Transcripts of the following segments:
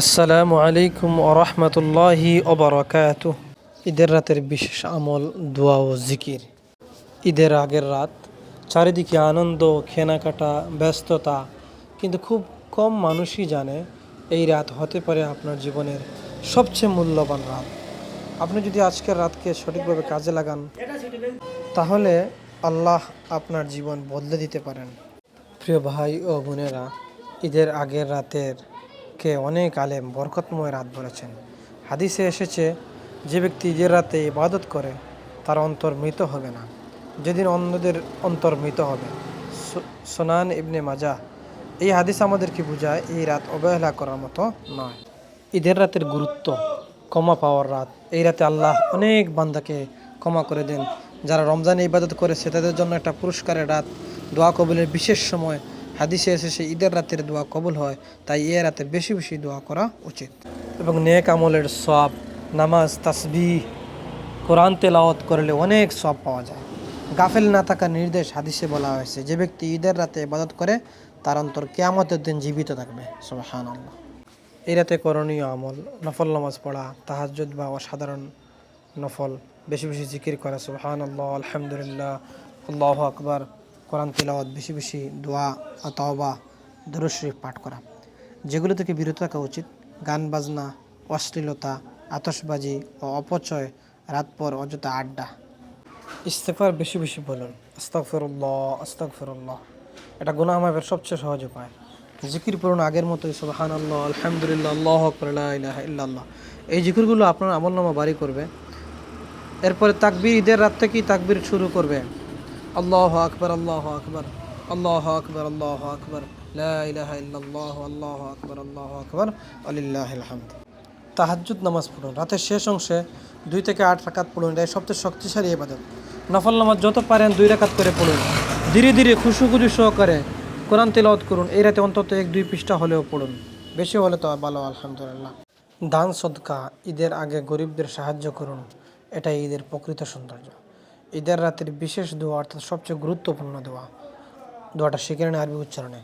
আসসালামু আলাইকুম ওরহমতুল্লাহি ওবরাকাতুহ। ঈদের রাতের বিশেষ আমল দোয়া ও জিকির। ঈদের আগের রাত, চারিদিকে আনন্দ, কেনাকাটা, ব্যস্ততা, কিন্তু খুব কম মানুষই জানে এই রাত হতে পারে আপনার জীবনের সবচেয়ে মূল্যবান রাত। আপনি যদি আজকের রাতকে সঠিকভাবে কাজে লাগান, তাহলে আল্লাহ আপনার জীবন বদলে দিতে পারেন। প্রিয় ভাই ও বোনেরা, ঈদের আগের রাতের কে অনেক আলেম বরকতময় রাত বলেছেন। হাদিসে এসেছে, যে ব্যক্তি ঈদের রাতে ইবাদত করে তার অন্তর মৃত হবে না, যেদিন অন্যদের অন্তর মৃত হবে। সুনান ইবনে মাজাহ। এই হাদিস আমাদেরকে বোঝায় এই রাত অবহেলা করার মতো নয়। ঈদের রাতের গুরুত্ব, ক্ষমা পাওয়ার রাত। এই রাতে আল্লাহ অনেক বান্দাকে ক্ষমা করে দেন। যারা রমজানে ইবাদত করেছে তাদের জন্য একটা পুরস্কারের রাত, দোয়া কবুলের বিশেষ সময়। হাদিসে এসেছে ঈদের রাতের দোয়া কবুল হয়, তাই এ রাতে বেশি বেশি দোয়া করা উচিত। এবং নেক আমলের সওয়াব, নামাজ, তাসবিহ, কোরআন তেলাওয়াত করলে অনেক সওয়াব পাওয়া যায়। গাফেল না থাকার নির্দেশ হাদিসে বলা হয়েছে, যে ব্যক্তি ঈদের রাতে ইবাদত করে তার অন্তর কিয়ামতের দিন জীবিত থাকবে। সুবহানাল্লাহ। এই রাতে করণীয় আমল: নফল নামাজ পড়া, তাহাজ্জুদ বা অসাধারণ নফল, বেশি বেশি জিকির করা, সুবহানাল্লাহ, আলহামদুলিল্লাহ, আল্লাহু আকবার, কোরআন তিলাওয়াত, বেশি বেশি দোয়া, তাওবা, দরুদ শরীফ পাঠ করা। যেগুলো থেকে বিরত থাকা উচিত: গান বাজনা, অশ্লীলতা, আতশবাজি ও অপচয়, রাতভর অযথা আড্ডা। ইস্তেগফার বেশি বেশি বলুন, আস্তাগফিরুল্লাহ, আস্তাগফিরুল্লাহ। এটা গুনাহ মাফের সবচেয়ে সহজ উপায়। জিকির পড়ুন আগের মতোই, সুবহানাল্লাহ, আলহামদুলিল্লাহ, আল্লাহু আকবার, লা ইলাহা ইল্লাল্লাহ। এই জিকিরগুলো আপনার আমলনামা ভারী করবে। এরপরে তাকবীর, ঈদের রাত থেকেই তাকবীর শুরু করবে। আল্লাহু আকবার, আল্লাহু আকবার, আল্লাহু আকবার, আল্লাহু আকবার, লা ইলাহা ইল্লাল্লাহ, আল্লাহু আকবার, আল্লাহু আকবার, ওয়ালিল্লাহিল হামদ। তাহাজ্জুদ নামাজ পড়ুন, রাতের শেষ অংশে 2 থেকে 8 রাকাত পড়ুন। এটাই সবচেয়ে শক্তিশালী ইবাদত। নফল নামাজ যত পারেন 2 রাকাত করে পড়ুন। ধীরে ধীরে খুশু সহকারে কোরআন তেলাওয়াত করুন। এই রাতে অন্তত 1-2 পৃষ্ঠা হলেও পড়ুন, বেশি হলে তো ভালো, আলহামদুলিল্লাহ। দান সদকা, ঈদের আগে গরিবদের সাহায্য করুন, এটাই ঈদের প্রকৃত সৌন্দর্য। ঈদের রাতের বিশেষ দোয়া, অর্থাৎ সবচেয়ে গুরুত্বপূর্ণ দোয়া, দোয়াটা শিখে নেন আরবি উচ্চারণে: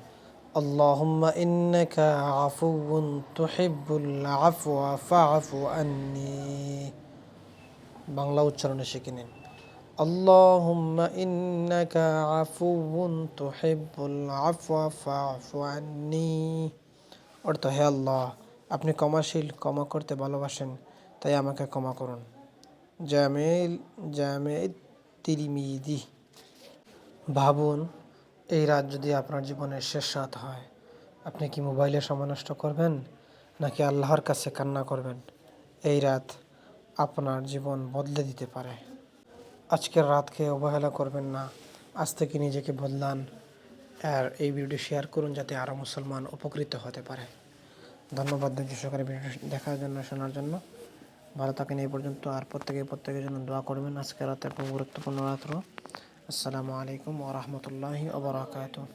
আল্লাহুম্মা ইন্নাকা আফুউন তুহিব্বুল আফওয়া ফাআফু আন্নী। বাংলা উচ্চারণে শিখে নিন: আল্লাহুম্মা ইন্নাকা আফুউন তুহিব্বুল আফওয়া ফাআফু আন্নী। অর্থ: হে আল্লাহ, আপনি ক্ষমাশীল, ক্ষমা করতে ভালোবাসেন, তাই আমাকে ক্ষমা করুন। জামে তিরমিজি। ভাবুন, এই রাত যদি আপনার জীবনের শেষ রাত হয়, আপনি কি মোবাইলে সময় নষ্ট করবেন, নাকি আল্লাহর কাছে কান্না করবেন? এই রাত আপনার জীবন বদলে দিতে পারে। আজকের রাতকে অবহেলা করবেন না। আজ থেকে নিজেকে বদলান। আর এই ভিডিওটি শেয়ার করুন, যাতে আরও মুসলমান উপকৃত হতে পারে। ধন্যবাদ ধৈর্য সহকারে ভিডিও দেখার জন্য, শোনার জন্য। ভালো থাকেন এই পর্যন্ত। আর প্রত্যেকের জন্য দোয়া করবেন। আজকের রাতে একটা গুরুত্বপূর্ণ রাত্র। আসসালামু আলাইকুম ওয়া রাহমাতুল্লাহি ওয়া বারাকাতুহু।